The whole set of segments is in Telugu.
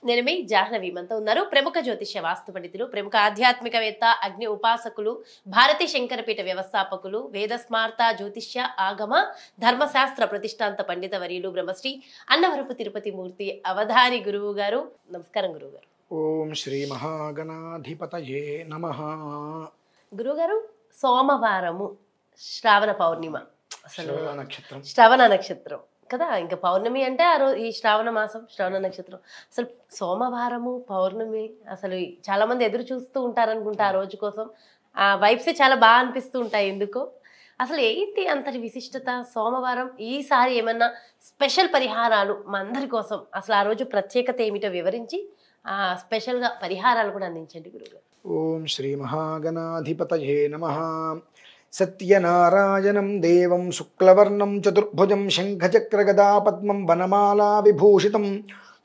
నేను మీ జాహ్నవి మనతో ఉన్నారు ప్రముఖ జ్యోతిష్య వాస్తు పండితులు, ప్రముఖ ఆధ్యాత్మికవేత్త, అగ్ని ఉపాసకులు, భారతీ శంకరపీఠ వ్యవస్థాపకులు, వేదస్మార్త జ్యోతిష్య ఆగమ ధర్మశాస్త్ర ప్రతిష్టాంత పండిత వర్యులు బ్రహ్మశ్రీ అన్నవరపు తిరుపతి మూర్తి అవధాని గురువు గారు. నమస్కారం గురువుగారు. ఓం శ్రీ మహాగణాధిపతయే నమః. గురువుగారు, సోమవారము శ్రావణ పౌర్ణిమ, అసలు శ్రవణ నక్షత్రం కదా, ఇంకా పౌర్ణమి అంటే ఆ రోజు ఈ శ్రావణ మాసం శ్రవణ నక్షత్రం. అసలు సోమవారము పౌర్ణమి అసలు చాలా మంది ఎదురు చూస్తూ ఉంటారనుకుంటా ఆ రోజు కోసం. ఆ వైబ్సే చాలా బాగా అనిపిస్తూ ఉంటాయి ఎందుకో. అసలు ఏంటి అంతటి విశిష్టత సోమవారం? ఈసారి ఏమన్నా స్పెషల్ పరిహారాలు మా అందరి కోసం, అసలు ఆ రోజు ప్రత్యేకత ఏమిటో వివరించి ఆ స్పెషల్గా పరిహారాలు కూడా అందించండి గురువుగారు. ఓం శ్రీ మహాగణాధిపతయే నమః. సత్యనారాయణం దేవం శుక్లవర్ణం చతుర్భుజం శంఖచక్రగదా పద్మం వనమాలా విభూషితం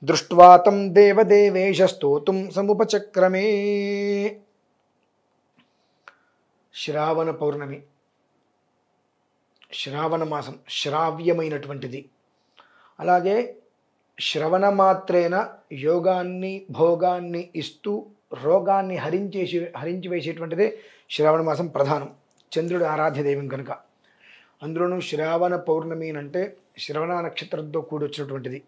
దృష్ట్వా తం దేవదేవేశ స్తోతుం సముపచక్రమే. శ్రావణ పౌర్ణమి, శ్రావణ మాసం శ్రావ్యమైనటువంటిది. అలాగే శ్రవణ మాత్రేన యోగాన్ని భోగాన్ని ఇస్తూ రోగాన్ని హరించి వేసేటువంటిదే శ్రావణ మాసం ప్రధానం. చంద్రుడి ఆరాధ్య దైవం కనుక. అందులోనూ శ్రావణ పౌర్ణమి అంటే శ్రవణ నక్షత్రంతో కూడి వచ్చినటువంటిది.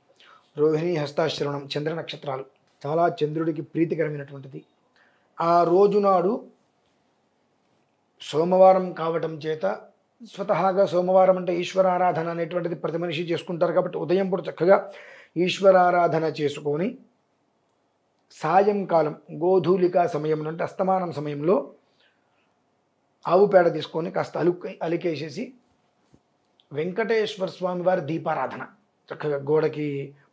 రోహిణి హస్తాశ్రవణం చంద్ర నక్షత్రాలు చాలా చంద్రుడికి ప్రీతికరమైనటువంటిది. ఆ రోజునాడు సోమవారం కావటం చేత స్వతహాగా సోమవారం అంటే ఈశ్వరారాధన అనేటువంటిది ప్రతి మనిషి చేసుకుంటారు కాబట్టి ఉదయం పూట చక్కగా ఈశ్వరారాధన చేసుకొని సాయంకాలం గోధూలికా సమయం అంటే అస్తమానం సమయంలో ఆవు పేడ తీసుకొని కాస్త అలికేసేసి వెంకటేశ్వర స్వామి వారి దీపారాధన చక్కగా గోడకి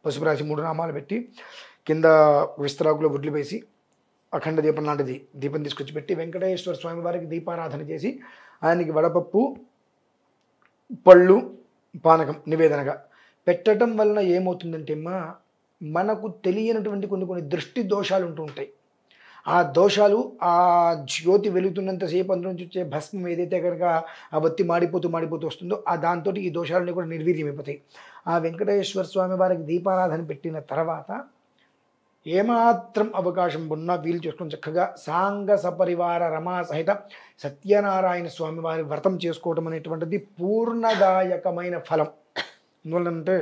పసుపు రాసి 3 నామాలు పెట్టి కింద విస్తరాకులో గుడ్లు వేసి అఖండ దీపం లాంటిది దీపం తీసుకొచ్చి పెట్టి వెంకటేశ్వర స్వామి వారికి దీపారాధన చేసి ఆయనకి వడపప్పు పళ్ళు పానకం నివేదనగా పెట్టడం వలన ఏమవుతుందంటే మనకు తెలియనటువంటి కొన్ని దృష్టి దోషాలు ఉంటూ ఉంటాయి. ఆ దోషాలు ఆ జ్యోతి వెలుగుతున్నంతసేపు అందులో నుంచి వచ్చే భస్మం ఏదైతే కనుక ఆ బత్తి మాడిపోతూ వస్తుందో ఆ దాంతో ఈ దోషాలన్నీ కూడా నిర్వీర్యమైపోతాయి. ఆ వెంకటేశ్వర స్వామి వారికి దీపారాధన పెట్టిన తర్వాత ఏమాత్రం అవకాశం ఉన్నా వీలు చేసుకొని చక్కగా సాంగ సపరివార రమా సహిత సత్యనారాయణ స్వామి వారి వ్రతం చేసుకోవడం అనేటువంటిది పూర్ణదాయకమైన ఫలం. ఎందువల్లంటే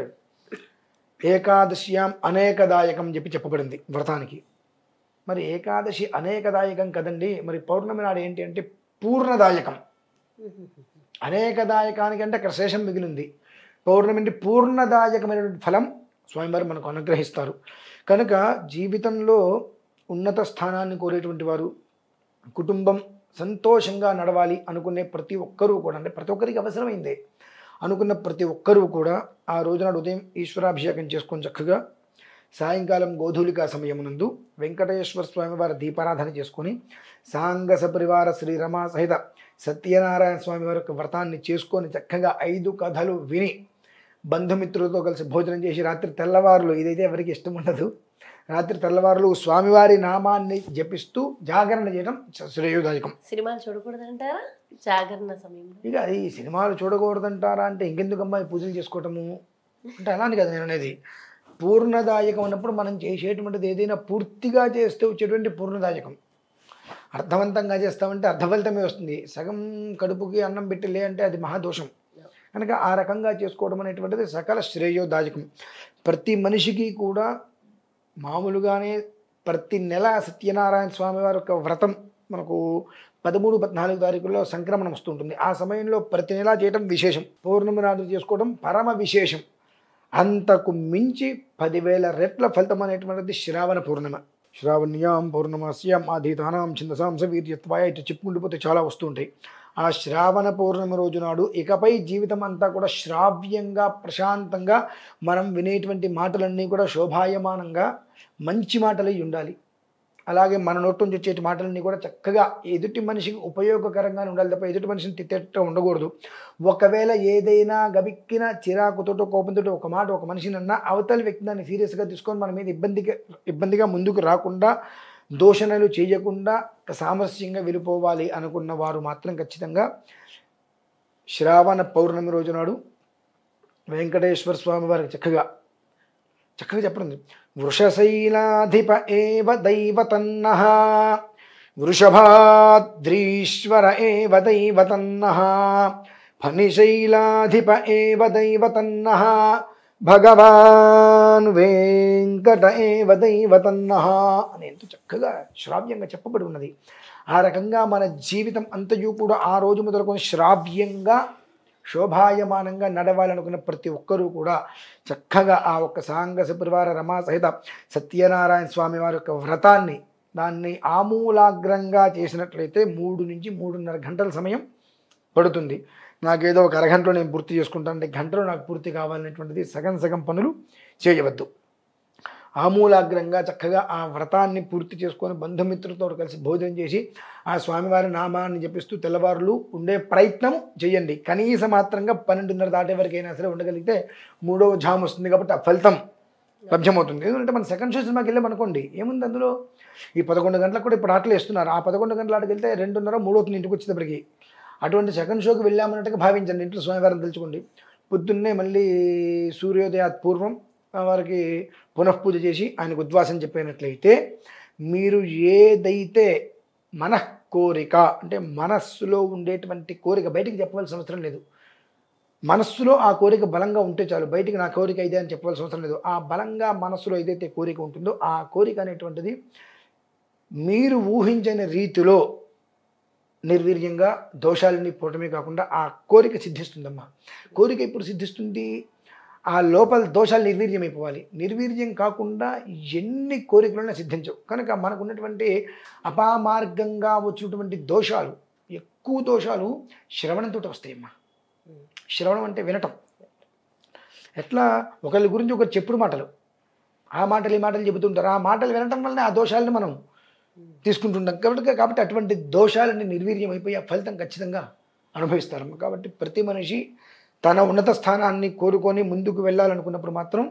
ఏకాదశ్యాం అనేకదాయకం చెప్పబడింది వ్రతానికి. మరి ఏకాదశి అనేకదాయకం కదండి, మరి పౌర్ణమి నాడు ఏంటి అంటే పూర్ణదాయకం. అనేకదాయకానికి అంటే అక్కడ శేషం మిగిలింది. పౌర్ణమి అంటే పూర్ణదాయకమైనటువంటి ఫలం స్వామివారు మనకు అనుగ్రహిస్తారు. కనుక జీవితంలో ఉన్నత స్థానాన్ని కోరేటువంటి వారు, కుటుంబం సంతోషంగా నడవాలి అనుకునే ప్రతి ఒక్కరూ కూడా, అంటే ప్రతి ఒక్కరికి అవసరమైందే అనుకున్న ప్రతి ఒక్కరూ కూడా ఆ రోజునాడు ఉదయం ఈశ్వరాభిషేకం చేసుకొని చక్కగా సాయంకాలం గోధూలికా సమయమునందు వెంకటేశ్వర స్వామి వారి దీపారాధన చేసుకొని సాంగ సపరివార శ్రీరమా సహిత సత్యనారాయణ స్వామి వారి యొక్క వ్రతాన్ని చేసుకొని చక్కగా 5 కథలు విని బంధుమిత్రులతో కలిసి భోజనం చేసి రాత్రి తెల్లవారులు, ఇదైతే ఎవరికి ఇష్టం ఉండదు, రాత్రి తెల్లవారులు స్వామివారి నామాన్ని జపిస్తూ జాగరణ చేయడం శ్రేయోదాయకం. సినిమాలు చూడకూడదంటారా జాగరణ సమయంలో? ఇక ఈ సినిమాలు చూడకూడదంటారా అంటే ఇంకెందుకమ్మా పూజలు చేసుకోవటము అంటే అలాని కదా నేను అనేది. పూర్ణదాయకం అన్నప్పుడు మనం చేసేటువంటిది ఏదైనా పూర్తిగా చేస్తే వచ్చేటువంటి పూర్ణదాయకం. అర్థవంతంగా చేస్తామంటే అర్థఫలితమే వస్తుంది. సగం కడుపుకి అన్నం పెట్టలే అంటే అది మహాదోషం. కనుక ఆ రకంగా చేసుకోవడం అనేటువంటిది సకల శ్రేయోదాయకం. ప్రతి మనిషికి కూడా మామూలుగానే ప్రతి నెల సత్యనారాయణ స్వామి వారి యొక్క వ్రతం మనకు 13, 14 తారీఖుల్లో సంక్రమణం వస్తుంటుంది. ఆ సమయంలో ప్రతి నెల చేయడం విశేషం. పౌర్ణమి నాడు చేసుకోవడం పరమ విశేషం. అంతకు మించి 10,000 రెట్ల ఫలితం అనేటువంటిది శ్రావణ పౌర్ణమ. శ్రావణ్యాం పౌర్ణమాస్యాం ఆధీతానాం ఛందసాం సవీర్యత్వాయ ఇట్లా చెప్పుకుంటూ చాలా వస్తూ ఉంటాయి. ఆ శ్రావణ పౌర్ణమి రోజు నాడు ఇకపై జీవితం అంతా కూడా శ్రావ్యంగా ప్రశాంతంగా మనం వినేటువంటి మాటలన్నీ కూడా శోభాయమానంగా మంచి మాటలై ఉండాలి. అలాగే మన నోటి నుంచి వచ్చే మాటలన్నీ కూడా చక్కగా ఎదుటి మనిషికి ఉపయోగకరంగానే ఉండాలి తప్ప ఎదుటి మనిషిని తిట్టేట ఉండకూడదు. ఒకవేళ ఏదైనా గబిక్కిన చిరాకుతోటో కోపంతో ఒక మాట ఒక మనిషిని అన్నా అవతలి వ్యక్తి దాన్ని సీరియస్గా తీసుకొని మన మీద ఇబ్బందిగా ముందుకు రాకుండా, దూషణలు చేయకుండా సామరస్యంగా వెళ్ళిపోవాలి అనుకున్న వారు మాత్రం ఖచ్చితంగా శ్రావణ పౌర్ణమి రోజు నాడు వెంకటేశ్వర స్వామి వారికి చక్కగా చెప్పండి వృషశైలాధిప ఏవ దైవతన్నః వృషభాద్రీశ్వర ఏవ దైవతన్నః ఫణిశైలాధిప ఏవ దైవతన్నః భగవాన్ వెంకట ఏవ దైవతన్నః అని ఎంతో చక్కగా శ్రావ్యంగా చెప్పబడి ఉన్నది. ఆ రకంగా మన జీవితం అంతయు కూడా ఆ రోజు మొదలుకొని శ్రావ్యంగా శోభాయమానంగా నడవాలనుకున్న ప్రతి ఒక్కరూ కూడా చక్కగా ఆ ఒక్క సాంగ సుపరివార రమా సహిత సత్యనారాయణ స్వామి వారి యొక్క వ్రతాన్ని దాన్ని ఆమూలాగ్రంగా చేసినట్లయితే 3 నుంచి 3.5 గంటల సమయం పడుతుంది. నాకేదో ఒక అరగంటలో నేను పూర్తి చేసుకుంటాను అంటే గంటలో నాకు పూర్తి కావాలనేటువంటిది సగం పనులు చేయవద్దు. ఆమూలాగ్రంగా చక్కగా ఆ వ్రతాన్ని పూర్తి చేసుకొని బంధుమిత్రులతో కలిసి భోజనం చేసి ఆ స్వామివారి నామాన్ని జపిస్తూ తెల్లవారులు ఉండే ప్రయత్నం చేయండి. కనీస మాత్రంగా 12:30 దాటే వరకైనా సరే ఉండగలిగితే 3వ జాము వస్తుంది కాబట్టి ఆ ఫలితం లభ్యమవుతుంది. ఎందుకంటే మన సెకండ్ షో సినిమాకి వెళ్ళామనుకోండి, ఏముంది అందులో ఈ 11 గంటలకు కూడా ఇప్పుడు ఆటలు వేస్తున్నారు. ఆ 11 గంటల ఆటకి వెళ్తే 2:30 3 అవుతుంది ఇంటికి వచ్చేటప్పటికి. అటువంటి సెకండ్ షోకి వెళ్ళామన్నట్టుగా భావించండి. ఇంట్లో స్వామివారిని తెలుసుకోండి. పొద్దున్నే మళ్ళీ సూర్యోదయాత్ పూర్వం వారికి పునఃపూజ చేసి ఆయనకు ఉద్వాసం చెప్పినట్లయితే మీరు ఏదైతే కోరిక అంటే మనస్సులో ఉండేటువంటి కోరిక బయటికి చెప్పవలసిన అవసరం లేదు. మనస్సులో ఆ కోరిక బలంగా ఉంటే చాలు. బయటికి నా కోరిక ఇదే అని చెప్పవలసిన అవసరం లేదు. ఆ బలంగా మనస్సులో ఏదైతే కోరిక ఉంటుందో ఆ కోరిక అనేటువంటిది మీరు ఊహించని రీతిలో నిర్వీర్యంగా దోషాలని పోవటమే కాకుండా ఆ కోరిక సిద్ధిస్తుందమ్మా. కోరిక ఇప్పుడు సిద్ధిస్తుంది, ఆ లోపల దోషాలు నిర్వీర్యమైపోవాలి. నిర్వీర్యం కాకుండా ఎన్ని కోరికలైనా సిద్ధించవు. కనుక మనకు ఉన్నటువంటి అపామార్గంగా వచ్చినటువంటి దోషాలు, ఎక్కువ దోషాలు శ్రవణంతో వస్తాయమ్మా. శ్రవణం అంటే వినటం. ఎట్లా ఒకరి గురించి ఒకరు చెప్పుడు మాటలు, ఆ మాటలు ఈ మాటలు చెబుతుంటారు. ఆ మాటలు వినటం వల్లనే ఆ దోషాలని మనం తీసుకుంటుంటాం. కాబట్టి అటువంటి దోషాలని నిర్వీర్యం అయిపోయి ఆ ఫలితం ఖచ్చితంగా అనుభవిస్తారమ్మ. కాబట్టి ప్రతి మనిషి తన ఉన్నత స్థానాన్ని కోరుకొని ముందుకు వెళ్ళాలనుకున్నప్పుడు మాత్రం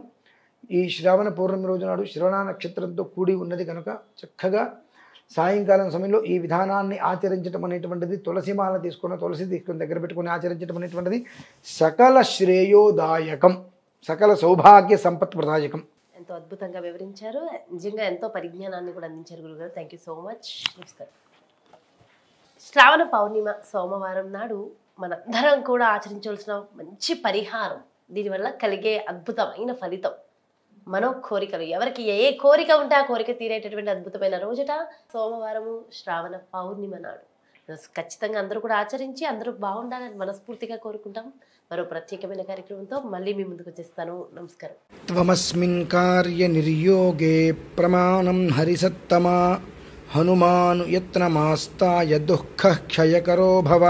ఈ శ్రావణ పౌర్ణమి రోజు నాడు శ్రవణ నక్షత్రంతో కూడి ఉన్నది కనుక చక్కగా సాయంకాలం సమయంలో ఈ విధానాన్ని ఆచరించడం అనేటువంటిది, తులసిమాల తీసుకుని దగ్గర పెట్టుకొని ఆచరించడం అనేటువంటిది సకల శ్రేయోదాయకం, సకల సౌభాగ్య సంపత్ ప్రదాయకం. ఎంతో అద్భుతంగా వివరించారు. నిజంగా ఎంతో పరిజ్ఞానాన్ని కూడా అందించారు గురుగారు. Thank you so much. నమస్కారం. శ్రావణ పౌర్ణిమ సోమవారం నాడు మనందరం కూడా ఆచరించవలసిన మంచి పరిహారం, దీనివల్ల కలిగే అద్భుతమైన ఫలితం, మనో కోరికలు, ఎవరికి ఏ కోరిక ఉంటే ఆ కోరిక తీరేటటువంటి అద్భుతమైన రోజుట సోమవారము శ్రావణ పౌర్ణిమ నాడు. ఖచ్చితంగా అందరూ కూడా ఆచరించి అందరూ బాగుండాలని మనస్ఫూర్తిగా కోరుకుంటాం. మరో ప్రత్యేకమైన కార్యక్రమంతో మళ్ళీ మీ ముందుకు వచ్చేస్తాను. నమస్కారం. త్వమస్మిన్ కార్య నిర్యోగే ప్రమాణం హరిసత్తమా హనుమాను యత్నమాస్తాయ దుఃఖ క్షయకరో భవ.